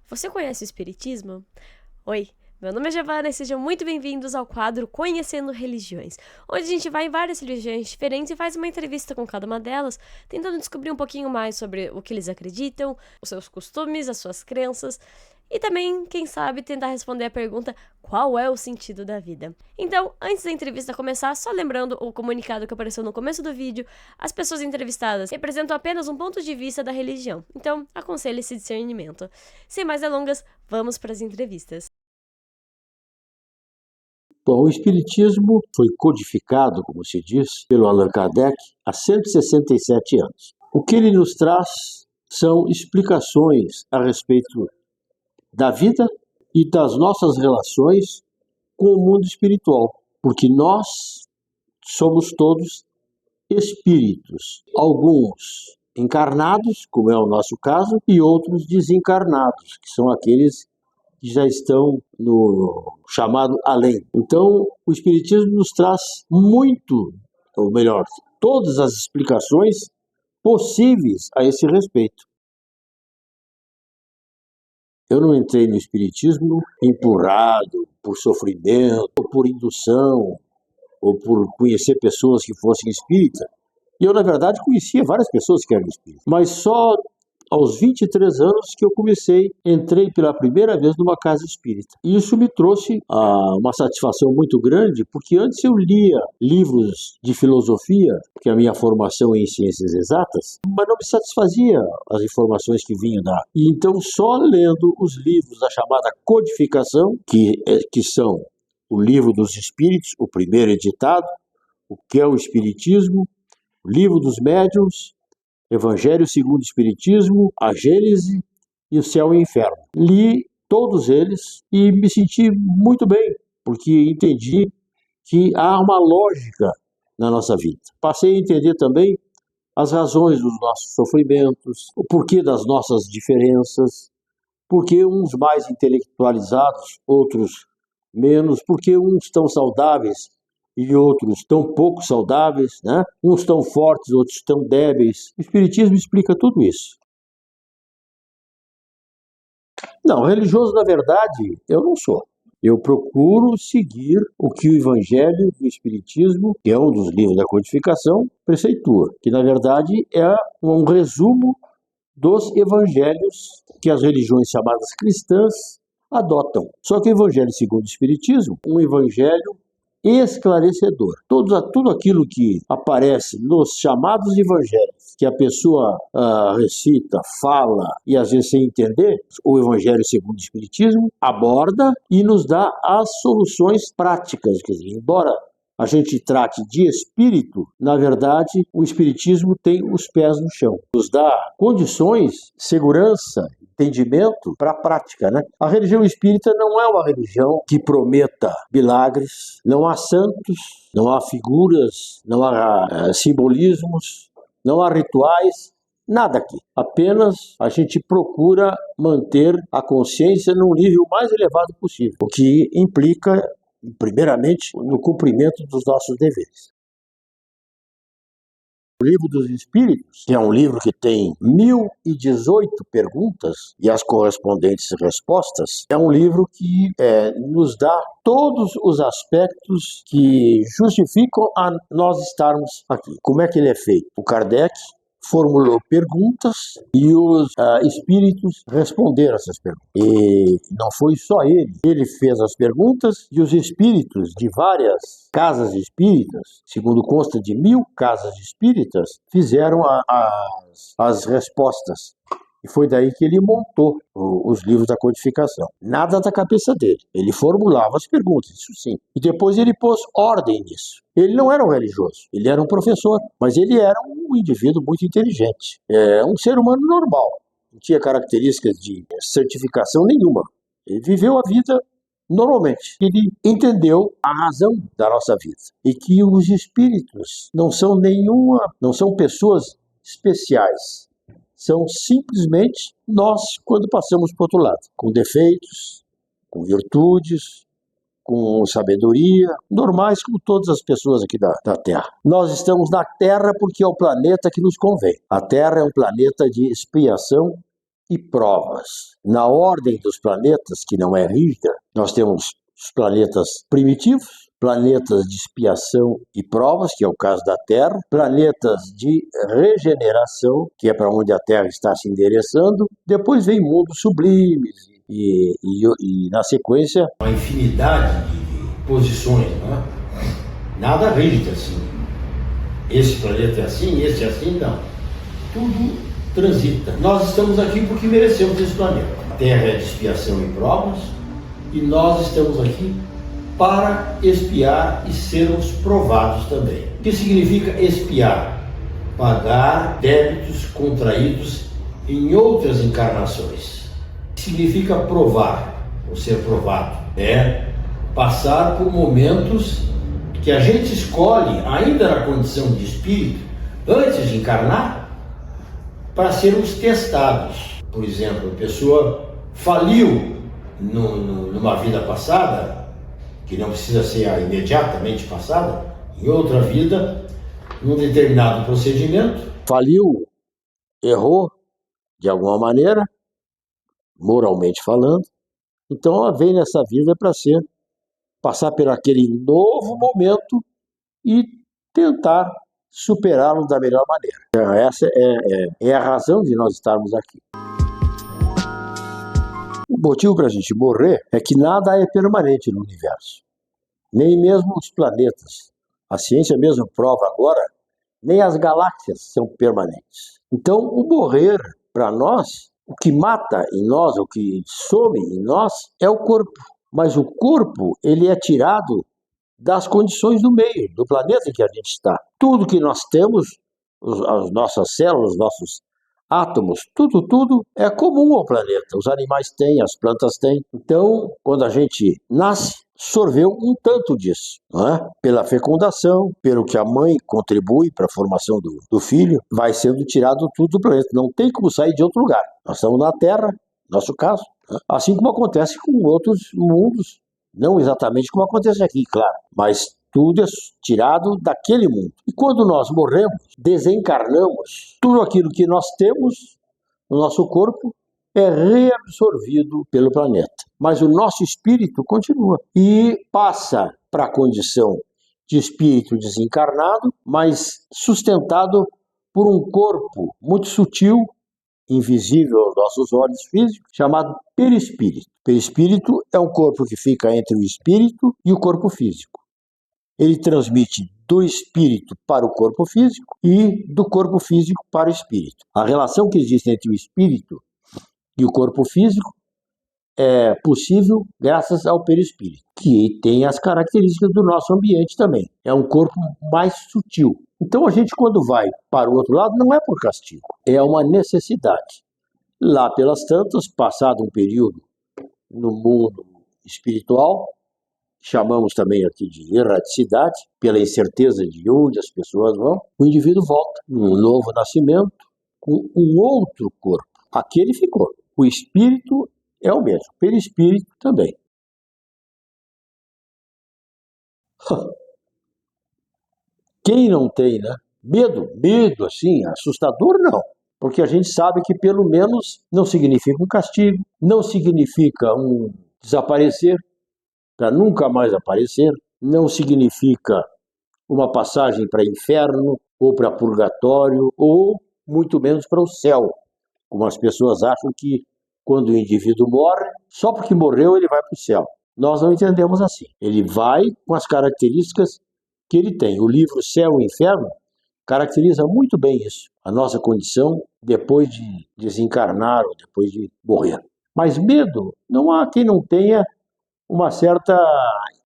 Você conhece o Espiritismo? Oi, meu nome é Giovana e sejam muito bem-vindos ao quadro Conhecendo Religiões, onde a gente vai em várias religiões diferentes e faz uma entrevista com cada uma delas, tentando descobrir um pouquinho mais sobre o que eles acreditam, os seus costumes, as suas crenças e também, quem sabe, tentar responder a pergunta: qual é o sentido da vida? Então, antes da entrevista começar, só lembrando o comunicado que apareceu no começo do vídeo, as pessoas entrevistadas representam apenas um ponto de vista da religião, então aconselho esse discernimento. Sem mais delongas, vamos para as entrevistas. Bom, o Espiritismo foi codificado, como se diz, pelo Allan Kardec há 167 anos. O que ele nos traz são explicações a respeito da vida e das nossas relações com o mundo espiritual, porque nós somos todos espíritos, alguns encarnados, como é o nosso caso, e outros desencarnados, que são aqueles que já estão no chamado além. Então, o Espiritismo nos traz muito, ou melhor, todas as explicações possíveis a esse respeito. Eu não entrei no Espiritismo empurrado por sofrimento, ou por indução, ou por conhecer pessoas que fossem espíritas. E eu, na verdade, conhecia várias pessoas que eram espíritas, mas só aos 23 anos que eu entrei pela primeira vez numa casa espírita. E isso me trouxe uma satisfação muito grande, porque antes eu lia livros de filosofia, que é a minha formação é em ciências exatas, mas não me satisfazia as informações que vinham da. E então, só lendo os livros da chamada codificação, que são o Livro dos Espíritos, o primeiro editado, o que é o Espiritismo, o Livro dos Médiuns, Evangelho segundo o Espiritismo, a Gênese e o Céu e o Inferno. Li todos eles e me senti muito bem, porque entendi que há uma lógica na nossa vida. Passei a entender também as razões dos nossos sofrimentos, o porquê das nossas diferenças, porque uns mais intelectualizados, outros menos, porque uns tão saudáveis e outros tão pouco saudáveis, né? Uns tão fortes, outros tão débeis. O Espiritismo explica tudo isso. Não, religioso, na verdade, eu não sou. Eu procuro seguir o que o Evangelho do Espiritismo, que é um dos livros da codificação, preceitua, que na verdade é um resumo dos evangelhos que as religiões chamadas cristãs adotam. Só que o Evangelho segundo o Espiritismo, um evangelho esclarecedor. Tudo aquilo que aparece nos chamados evangelhos, que a pessoa recita, fala e às vezes sem entender, o Evangelho segundo o Espiritismo aborda e nos dá as soluções práticas. Quer dizer, embora a gente trate de espírito, na verdade, o Espiritismo tem os pés no chão. Nos dá condições, segurança, entendimento para a prática, né? A religião espírita não é uma religião que prometa milagres, não há santos, não há figuras, não há simbolismos, não há rituais, nada aqui. Apenas a gente procura manter a consciência num nível mais elevado possível, o que implica, primeiramente, no cumprimento dos nossos deveres. O Livro dos Espíritos, que é um livro que tem 1018 perguntas e as correspondentes respostas, é um livro que nos dá todos os aspectos que justificam a nós estarmos aqui. Como é que ele é feito? O Kardec formulou perguntas e os espíritos responderam essas perguntas. E não foi só ele. Ele fez as perguntas e os espíritos de várias casas espíritas, segundo consta de 1000 casas espíritas, fizeram as respostas. E foi daí que ele montou os livros da codificação. Nada da cabeça dele. Ele formulava as perguntas, isso sim. E depois ele pôs ordem nisso. Ele não era um religioso, ele era um professor, mas ele era um indivíduo muito inteligente. Um ser humano normal. Não tinha características de certificação nenhuma. Ele viveu a vida normalmente. Ele entendeu a razão da nossa vida. E que os espíritos não são pessoas especiais. São simplesmente nós quando passamos para o outro lado, com defeitos, com virtudes, com sabedoria, normais como todas as pessoas aqui da Terra. Nós estamos na Terra porque é o planeta que nos convém. A Terra é um planeta de expiação e provas. Na ordem dos planetas, que não é rígida, nós temos os planetas primitivos, planetas de expiação e provas, que é o caso da Terra, planetas de regeneração, que é para onde a Terra está se endereçando, depois vem mundos sublimes e na sequência uma infinidade de posições, né? Nada rígido assim. Esse planeta é assim, esse é assim, não. Tudo transita. Nós estamos aqui porque merecemos esse planeta. A Terra é de expiação e provas, e nós estamos aqui para expiar e sermos provados também. O que significa expiar? Pagar débitos contraídos em outras encarnações. O que significa provar, ou ser provado? É passar por momentos que a gente escolhe, ainda na condição de espírito, antes de encarnar, para sermos testados. Por exemplo, a pessoa faliu numa vida passada, que não precisa ser a imediatamente passada, em outra vida, num determinado procedimento. Faliu, errou, de alguma maneira, moralmente falando, então ela vem nessa vida para passar por aquele novo momento e tentar superá-lo da melhor maneira. Então, essa é a razão de nós estarmos aqui. O motivo para a gente morrer é que nada é permanente no universo, nem mesmo os planetas. A ciência mesmo prova agora, nem as galáxias são permanentes. Então, o morrer, para nós, o que mata em nós, o que some em nós, é o corpo. Mas o corpo, ele é tirado das condições do meio, do planeta em que a gente está. Tudo que nós temos, as nossas células, os nossos átomos, tudo é comum ao planeta. Os animais têm, as plantas têm. Então, quando a gente nasce, sorveu um tanto disso, não é? Pela fecundação, pelo que a mãe contribui para a formação do filho, vai sendo tirado tudo do planeta. Não tem como sair de outro lugar. Nós estamos na Terra, nosso caso, né? Assim como acontece com outros mundos, não exatamente como acontece aqui, claro, mas tudo é tirado daquele mundo. E quando nós morremos, desencarnamos, tudo aquilo que nós temos no nosso corpo é reabsorvido pelo planeta. Mas o nosso espírito continua e passa para a condição de espírito desencarnado, mas sustentado por um corpo muito sutil, invisível aos nossos olhos físicos, chamado perispírito. Perispírito é um corpo que fica entre o espírito e o corpo físico. Ele transmite do espírito para o corpo físico e do corpo físico para o espírito. A relação que existe entre o espírito e o corpo físico é possível graças ao perispírito, que tem as características do nosso ambiente também. É um corpo mais sutil. Então a gente, quando vai para o outro lado, não é por castigo, é uma necessidade. Lá pelas tantas, passado um período no mundo espiritual, chamamos também aqui de erraticidade, pela incerteza de onde as pessoas vão, o indivíduo volta num novo nascimento com um outro corpo. Aquele ficou. O espírito é o mesmo, o perispírito também. Quem não tem, né? Medo assim, assustador, não. Porque a gente sabe que pelo menos não significa um castigo, não significa um desaparecer, para nunca mais aparecer, não significa uma passagem para inferno, ou para purgatório, ou muito menos para o céu, como as pessoas acham que quando o indivíduo morre, só porque morreu ele vai para o céu. Nós não entendemos assim. Ele vai com as características que ele tem. O livro Céu e Inferno caracteriza muito bem isso, a nossa condição depois de desencarnar ou depois de morrer. Mas medo, não há quem não tenha uma certa,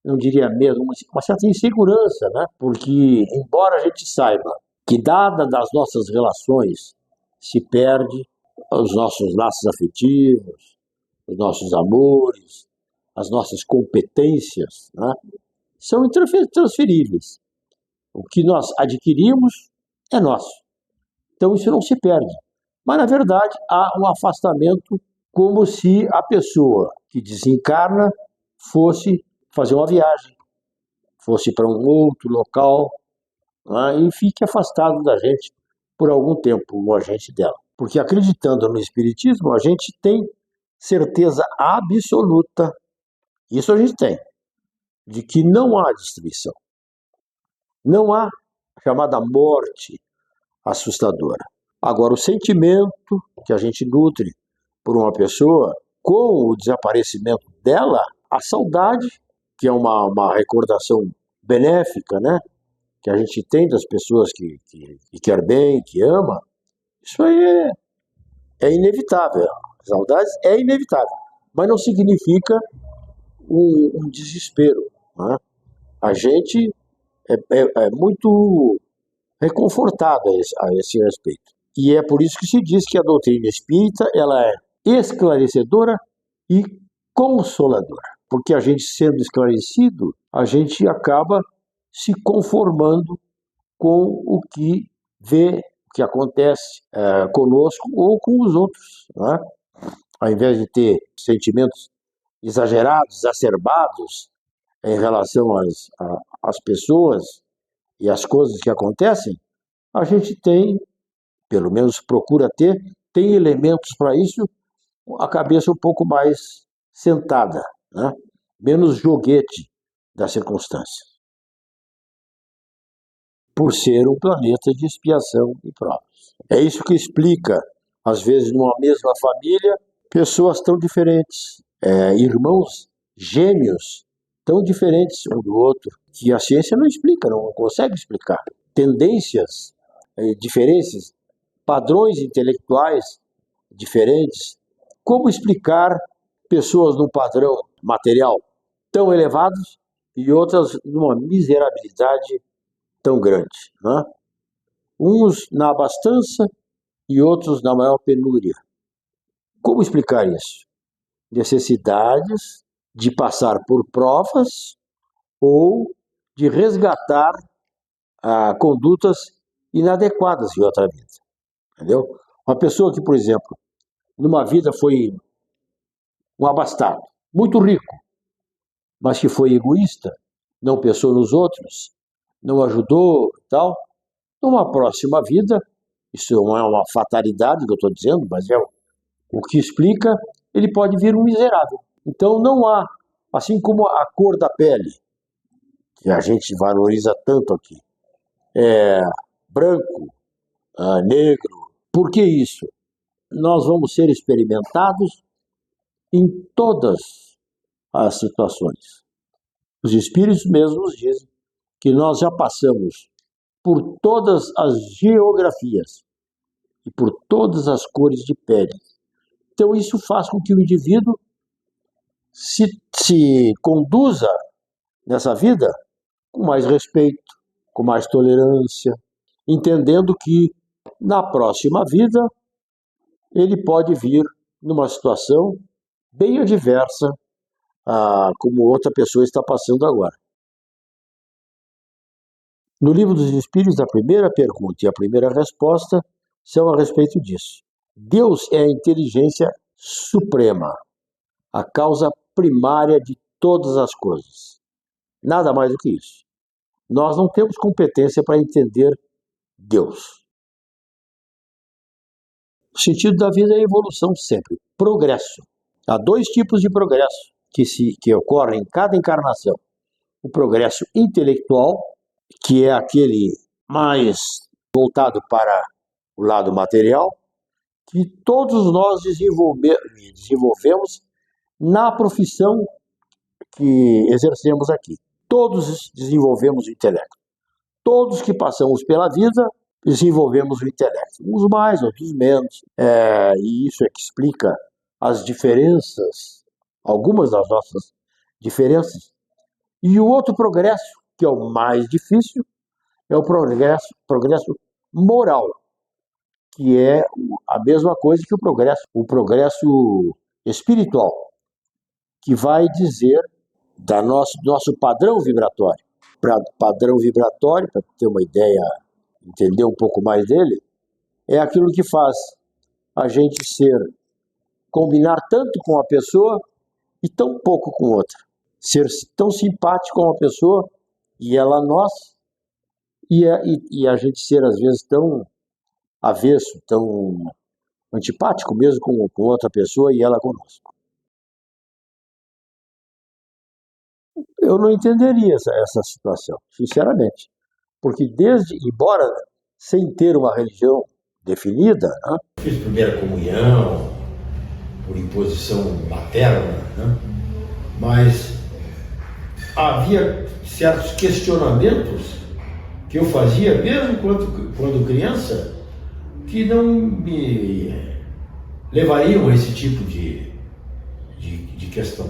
não diria medo, uma certa insegurança, né? Porque, embora a gente saiba que dada das nossas relações se perde os nossos laços afetivos, os nossos amores, as nossas competências, né? São intransferíveis. O que nós adquirimos é nosso. Então isso não se perde. Mas, na verdade, há um afastamento como se a pessoa que desencarna fosse fazer uma viagem, fosse para um outro local, né, e fique afastado da gente por algum tempo, o agente dela. Porque acreditando no Espiritismo, a gente tem certeza absoluta, isso a gente tem, de que não há destruição. Não há a chamada morte assustadora. Agora, o sentimento que a gente nutre por uma pessoa, com o desaparecimento dela, a saudade, que é uma recordação benéfica, né? Que a gente tem das pessoas que quer bem, que ama, isso aí é inevitável. A saudade é inevitável, mas não significa um desespero, né? A gente é muito reconfortado a esse respeito. E é por isso que se diz que a doutrina espírita ela é esclarecedora e consoladora. Porque a gente sendo esclarecido, a gente acaba se conformando com o que vê, o que acontece conosco ou com os outros, né? Ao invés de ter sentimentos exagerados, exacerbados em relação às pessoas e às coisas que acontecem, a gente tem, pelo menos procura ter, tem elementos para isso, a cabeça um pouco mais sentada, né? Menos joguete das circunstâncias. Por ser um planeta de expiação e provas. É isso que explica, às vezes, numa mesma família, pessoas tão diferentes, irmãos gêmeos tão diferentes um do outro, que a ciência não explica, não consegue explicar. Tendências, diferenças, padrões intelectuais diferentes. Como explicar pessoas num padrão material tão elevados e outras numa miserabilidade tão grande, né? Uns na abastança e outros na maior penúria. Como explicar isso? Necessidades de passar por provas ou de resgatar condutas inadequadas em outra vida, entendeu? Uma pessoa que, por exemplo, numa vida foi um abastado, muito rico, mas que foi egoísta, não pensou nos outros, não ajudou e tal, numa próxima vida, isso não é uma fatalidade que eu estou dizendo, mas é o que explica, ele pode vir um miserável. Então não há, assim como a cor da pele, que a gente valoriza tanto aqui, branco, negro, por que isso? Nós vamos ser experimentados em todas as situações. Os espíritos mesmos dizem que nós já passamos por todas as geografias e por todas as cores de pele. Então isso faz com que o indivíduo se conduza nessa vida com mais respeito, com mais tolerância, entendendo que na próxima vida ele pode vir numa situação bem adversa como outra pessoa está passando agora. No Livro dos Espíritos, a primeira pergunta e a primeira resposta são a respeito disso. Deus é a inteligência suprema, a causa primária de todas as coisas. Nada mais do que isso. Nós não temos competência para entender Deus. O sentido da vida é evolução sempre, progresso. Há dois tipos de progresso que ocorrem em cada encarnação. O progresso intelectual, que é aquele mais voltado para o lado material, que todos nós desenvolvemos na profissão que exercemos aqui. Todos desenvolvemos o intelecto. Todos que passamos pela vida desenvolvemos o intelecto. Uns mais, outros menos. E isso é que explica as diferenças, algumas das nossas diferenças. E o outro progresso, que é o mais difícil, é o progresso moral, que é a mesma coisa que o progresso espiritual, que vai dizer do nosso padrão vibratório. Padrão vibratório, para ter uma ideia, entender um pouco mais dele, é aquilo que faz a gente combinar tanto com uma pessoa e tão pouco com outra. Ser tão simpático com uma pessoa e ela nós, e a gente ser às vezes tão avesso, tão antipático mesmo com outra pessoa e ela conosco. Eu não entenderia essa situação, sinceramente. Porque embora sem ter uma religião definida, né? Fiz primeira comunhão, por imposição materna, né? Mas havia certos questionamentos que eu fazia, mesmo quando criança, que não me levariam a esse tipo de questão.